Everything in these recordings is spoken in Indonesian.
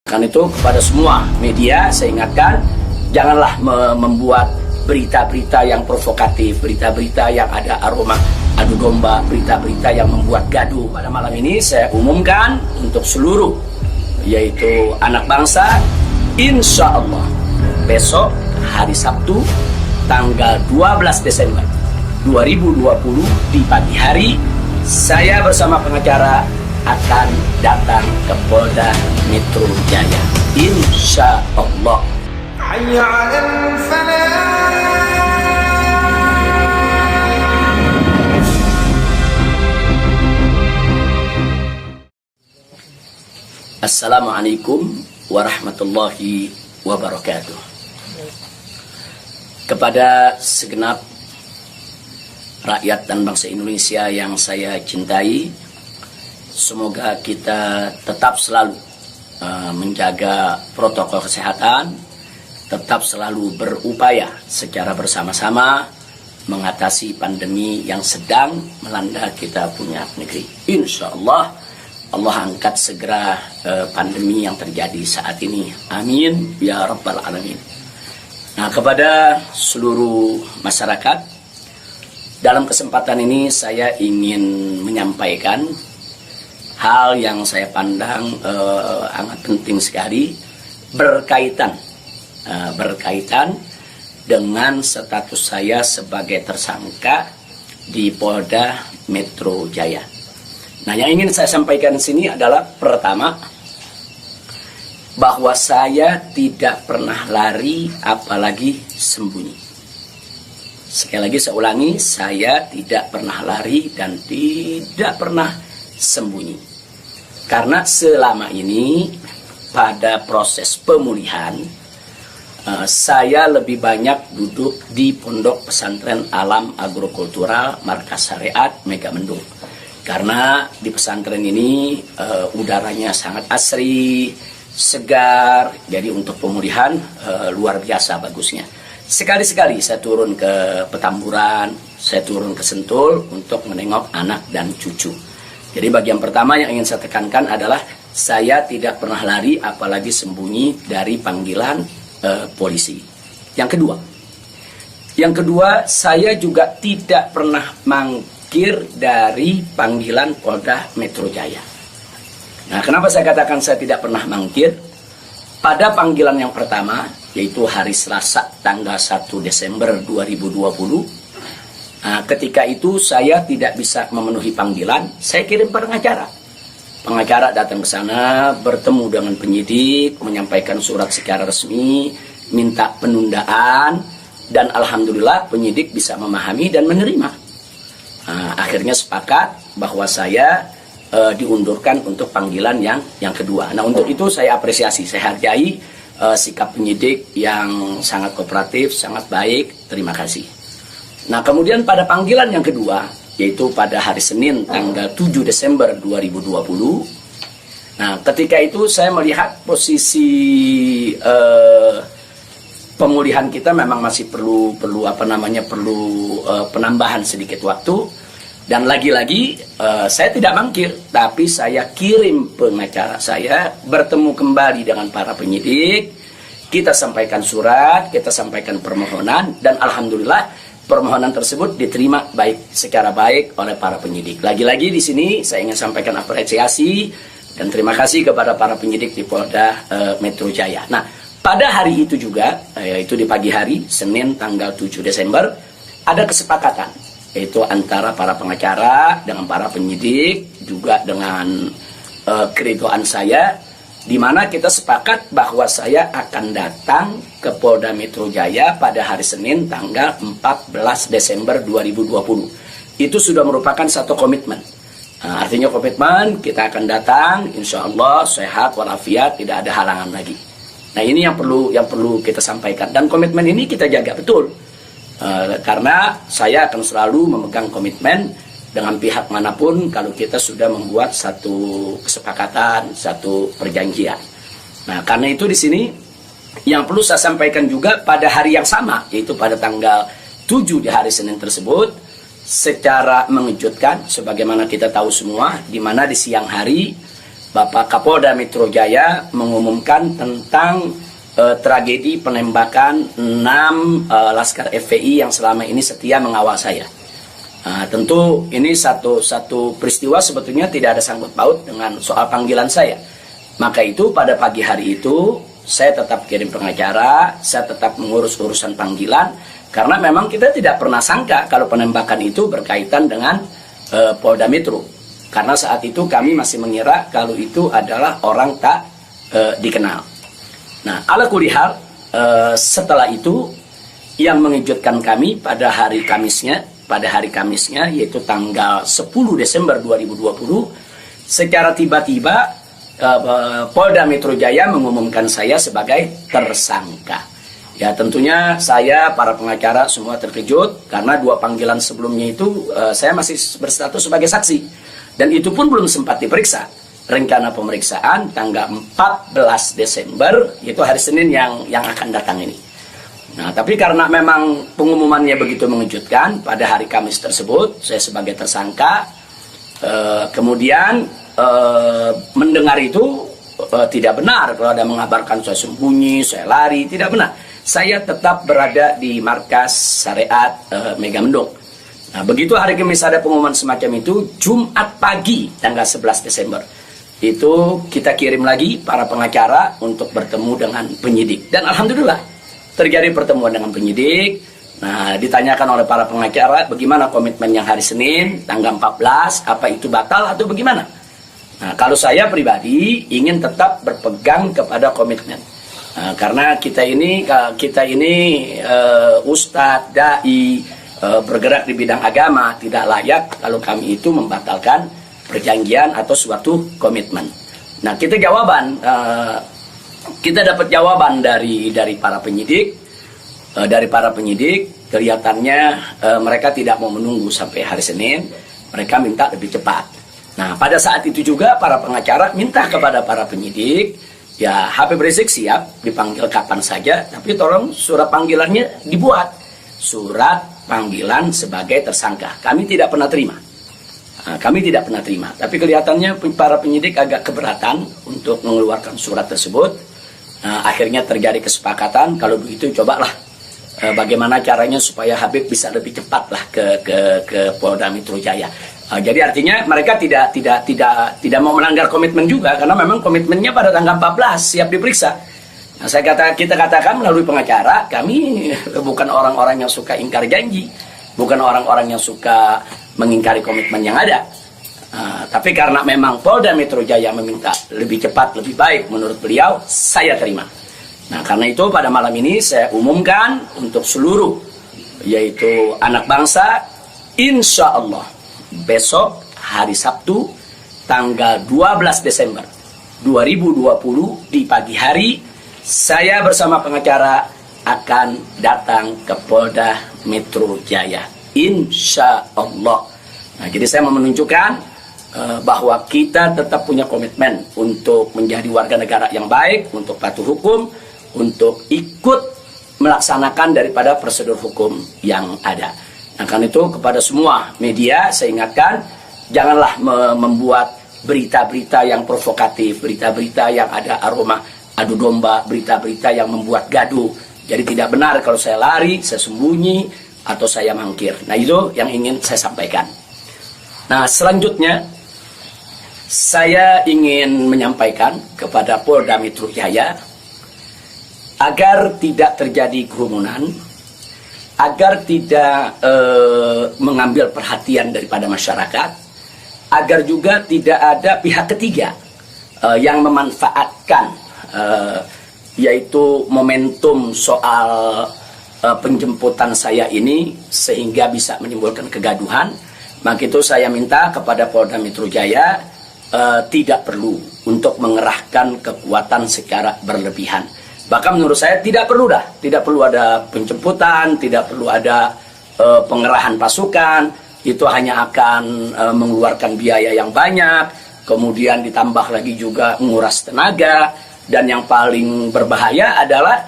Karena itu kepada semua media saya ingatkan, janganlah membuat berita-berita yang provokatif, berita-berita yang ada aroma adu domba, berita-berita yang membuat gaduh. Pada malam ini saya umumkan untuk seluruh, yaitu anak bangsa, insya Allah besok hari Sabtu tanggal 12 Desember 2020 di pagi hari, saya bersama pengacara akan datang ke Polda Metro Jaya, insya Allah. Assalamualaikum warahmatullahi wabarakatuh. Kepada segenap rakyat dan bangsa Indonesia yang saya cintai, semoga kita tetap selalu menjaga protokol kesehatan, tetap selalu berupaya secara bersama-sama mengatasi pandemi yang sedang melanda kita punya negeri. Insya Allah, Allah angkat segera pandemi yang terjadi saat ini. Amin ya rabbal alamin. Nah, kepada seluruh masyarakat, dalam kesempatan ini saya ingin menyampaikan hal yang saya pandang amat penting sekali berkaitan dengan status saya sebagai tersangka di Polda Metro Jaya. Nah, yang ingin saya sampaikan di sini adalah pertama, bahwa saya tidak pernah lari apalagi sembunyi. Sekali lagi saya ulangi, saya tidak pernah lari dan tidak pernah sembunyi. Karena selama ini pada proses pemulihan, saya lebih banyak duduk di Pondok Pesantren Alam Agrokultural Markas Syariat Megamendung. Karena di pesantren ini udaranya sangat asri, segar, jadi untuk pemulihan luar biasa bagusnya. Sekali-sekali saya turun ke Petamburan, saya turun ke Sentul untuk menengok anak dan cucu. Jadi bagian pertama yang ingin saya tekankan adalah saya tidak pernah lari apalagi sembunyi dari panggilan polisi. Yang kedua, saya juga tidak pernah mangkir dari panggilan Polda Metro Jaya. Nah, kenapa saya katakan saya tidak pernah mangkir? Pada panggilan yang pertama, yaitu hari Selasa tanggal 1 Desember 2020, ketika itu saya tidak bisa memenuhi panggilan, saya kirim pengacara. Pengacara datang ke sana, bertemu dengan penyidik, menyampaikan surat secara resmi, minta penundaan, dan alhamdulillah penyidik bisa memahami dan menerima. Akhirnya sepakat bahwa saya diundurkan untuk panggilan yang kedua. Nah, untuk itu saya apresiasi, saya hargai sikap penyidik yang sangat kooperatif, sangat baik. Terima kasih. Nah, kemudian pada panggilan yang kedua, yaitu pada hari Senin tanggal 7 Desember 2020. Nah, ketika itu saya melihat posisi pemulihan kita memang masih perlu penambahan sedikit waktu. Dan lagi-lagi saya tidak mangkir, tapi saya kirim pengacara saya bertemu kembali dengan para penyidik. Kita sampaikan surat, kita sampaikan permohonan, dan alhamdulillah permohonan tersebut diterima secara baik oleh para penyidik. Lagi-lagi di sini saya ingin sampaikan apresiasi dan terima kasih kepada para penyidik di Polda Metro Jaya. Nah, pada hari itu juga, yaitu di pagi hari Senin tanggal 7 Desember, ada kesepakatan, yaitu antara para pengacara dengan para penyidik, juga dengan keridoan saya, di mana kita sepakat bahwa saya akan datang ke Polda Metro Jaya pada hari Senin tanggal 14 Desember 2020. Itu sudah merupakan satu komitmen. Artinya komitmen, kita akan datang, insya Allah sehat walafiat, tidak ada halangan lagi. Nah, ini yang perlu kita sampaikan, dan komitmen ini kita jaga betul. Karena saya akan selalu memegang komitmen dengan pihak manapun kalau kita sudah membuat satu kesepakatan, satu perjanjian. Nah, karena itu di sini yang perlu saya sampaikan juga pada hari yang sama, yaitu pada tanggal 7 di hari Senin tersebut, secara mengejutkan, sebagaimana kita tahu semua, di mana di siang hari Bapak Kapolda Metro Jaya mengumumkan tentang tragedi penembakan 6 Laskar FPI yang selama ini setia mengawal saya. Tentu ini satu peristiwa sebetulnya tidak ada sangkut paut dengan soal panggilan saya. Maka itu pada pagi hari itu saya tetap kirim pengacara, saya tetap mengurus urusan panggilan, karena memang kita tidak pernah sangka kalau penembakan itu berkaitan dengan Polda Metro. Karena saat itu kami masih mengira kalau itu adalah orang tak dikenal. Nah, ala kulihal, setelah itu yang mengejutkan kami pada hari Kamisnya, yaitu tanggal 10 Desember 2020, secara tiba-tiba Polda Metro Jaya mengumumkan saya sebagai tersangka. Ya, tentunya saya, para pengacara semua terkejut karena 2 panggilan sebelumnya itu saya masih berstatus sebagai saksi, dan itu pun belum sempat diperiksa. Rencana pemeriksaan tanggal 14 Desember, yaitu hari Senin yang akan datang ini. Nah, tapi karena memang pengumumannya begitu mengejutkan, pada hari Kamis tersebut saya sebagai tersangka, kemudian mendengar itu tidak benar kalau ada mengabarkan saya sembunyi, saya lari, tidak benar. Saya tetap berada di markas syariat Megamendung. Nah, begitu hari Kamis ada pengumuman semacam itu, Jumat pagi tanggal 11 Desember itu kita kirim lagi para pengacara untuk bertemu dengan penyidik, dan alhamdulillah terjadi pertemuan dengan penyidik. Nah, ditanyakan oleh para pengacara bagaimana komitmen yang hari Senin tanggal 14, apa itu batal atau bagaimana. Nah, kalau saya pribadi ingin tetap berpegang kepada komitmen, karena kita ini ustadz, dai, bergerak di bidang agama, tidak layak kalau kami itu membatalkan perjanjian atau suatu komitmen. Nah, kita dapat jawaban dari para penyidik. Kelihatannya mereka tidak mau menunggu sampai hari Senin, mereka minta lebih cepat. Nah, pada saat itu juga para pengacara minta kepada para penyidik, ya Habib Rizik siap dipanggil kapan saja, tapi tolong surat panggilannya dibuat, surat panggilan sebagai tersangka. Kami tidak pernah terima. Tapi kelihatannya para penyidik agak keberatan untuk mengeluarkan surat tersebut. Akhirnya terjadi kesepakatan, kalau begitu cobalah bagaimana caranya supaya Habib bisa lebih cepatlah ke Polda Metro Jaya. Jadi artinya mereka tidak mau melanggar komitmen juga, karena memang komitmennya pada tanggal 14 siap diperiksa. Nah, kita katakan melalui pengacara, kami bukan orang-orang yang suka ingkar janji, bukan orang-orang yang suka mengingkari komitmen yang ada. Tapi karena memang Polda Metro Jaya meminta lebih cepat, lebih baik menurut beliau, saya terima. Nah, karena itu pada malam ini saya umumkan untuk seluruh, yaitu anak bangsa, insya Allah besok hari Sabtu tanggal 12 Desember 2020 di pagi hari, saya bersama pengacara akan datang ke Polda Metro Jaya, insya Allah. Nah, jadi saya mau menunjukkan bahwa kita tetap punya komitmen untuk menjadi warga negara yang baik, untuk patuh hukum, untuk ikut melaksanakan daripada prosedur hukum yang ada. Nah, karena itu kepada semua media saya ingatkan, janganlah membuat berita-berita yang provokatif, berita-berita yang ada aroma adu domba, berita-berita yang membuat gaduh. Jadi tidak benar kalau saya lari, saya sembunyi, atau saya mangkir. Nah, itu yang ingin saya sampaikan. Nah, selanjutnya saya ingin menyampaikan kepada Polda Metro Jaya agar tidak terjadi kerumunan, agar tidak mengambil perhatian daripada masyarakat, agar juga tidak ada pihak ketiga yang memanfaatkan yaitu momentum soal penjemputan saya ini sehingga bisa menimbulkan kegaduhan. Maka itu saya minta kepada Polda Metro Jaya tidak perlu untuk mengerahkan kekuatan secara berlebihan. Bahkan menurut saya tidak perlu ada penjemputan, tidak perlu ada pengerahan pasukan. Itu hanya akan mengeluarkan biaya yang banyak, kemudian ditambah lagi juga menguras tenaga, dan yang paling berbahaya adalah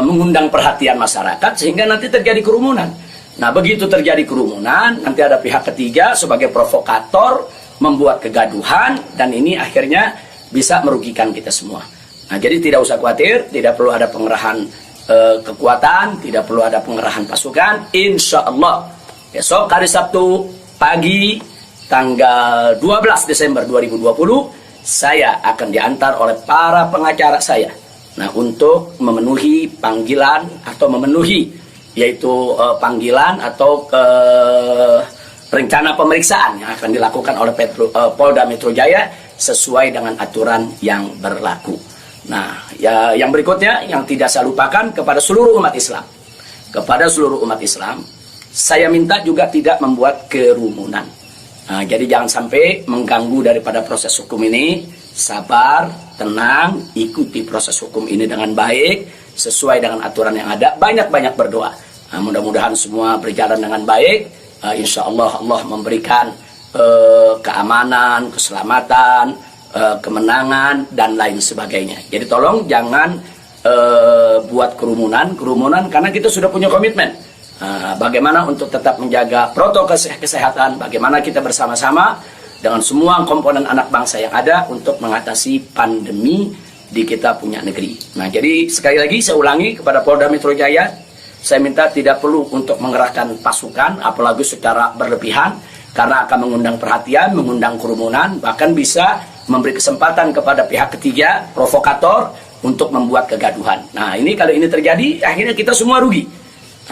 mengundang perhatian masyarakat sehingga nanti terjadi kerumunan. Nah, begitu terjadi kerumunan, nanti ada pihak ketiga sebagai provokator membuat kegaduhan, dan ini akhirnya bisa merugikan kita semua. Nah, jadi tidak usah khawatir, tidak perlu ada pengerahan kekuatan, tidak perlu ada pengerahan pasukan. Insya Allah besok hari Sabtu pagi tanggal 12 Desember 2020 saya akan diantar oleh para pengacara saya. Nah, untuk memenuhi panggilan atau memenuhi yaitu panggilan atau rencana pemeriksaan yang akan dilakukan oleh Polda Metro Jaya sesuai dengan aturan yang berlaku. Nah, ya, yang berikutnya yang tidak saya lupakan kepada seluruh umat Islam. Kepada seluruh umat Islam, saya minta juga tidak membuat kerumunan. Nah, jadi jangan sampai mengganggu daripada proses hukum ini. Sabar, tenang, ikuti proses hukum ini dengan baik, sesuai dengan aturan yang ada. Banyak-banyak berdoa. Nah, mudah-mudahan semua berjalan dengan baik. Insya Allah Allah memberikan keamanan, keselamatan, kemenangan, dan lain sebagainya. Jadi tolong jangan buat kerumunan karena kita sudah punya komitmen. Bagaimana untuk tetap menjaga protokol kesehatan, bagaimana kita bersama-sama dengan semua komponen anak bangsa yang ada untuk mengatasi pandemi di kita punya negeri. Nah, jadi sekali lagi saya ulangi kepada Polda Metro Jaya, saya minta tidak perlu untuk mengerahkan pasukan, apalagi secara berlebihan, karena akan mengundang perhatian, mengundang kerumunan, bahkan bisa memberi kesempatan kepada pihak ketiga, provokator, untuk membuat kegaduhan. Nah, ini kalau ini terjadi, akhirnya kita semua rugi.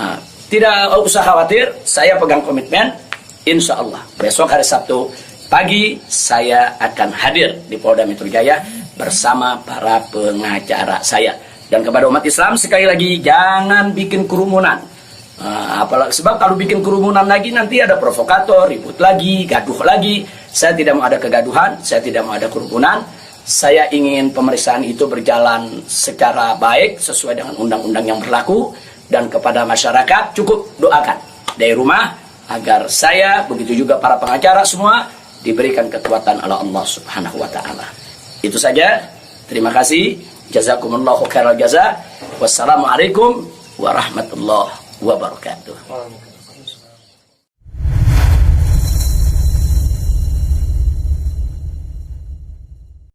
Nah, tidak usah khawatir, saya pegang komitmen, insya Allah besok hari Sabtu pagi saya akan hadir di Polda Metro Jaya bersama para pengacara saya. Dan kepada umat Islam sekali lagi, jangan bikin kerumunan. Apalagi sebab kalau bikin kerumunan lagi nanti ada provokator, ribut lagi, gaduh lagi. Saya tidak mau ada kegaduhan, saya tidak mau ada kerumunan. Saya ingin pemeriksaan itu berjalan secara baik sesuai dengan undang-undang yang berlaku. Dan kepada masyarakat cukup doakan dari rumah agar saya, begitu juga para pengacara semua, diberikan kekuatan oleh Allah Subhanahu wa Ta'ala. Itu saja. Terima kasih. Jazakumullahu khairal jaza. Wassalamualaikum warahmatullahi wabarakatuh.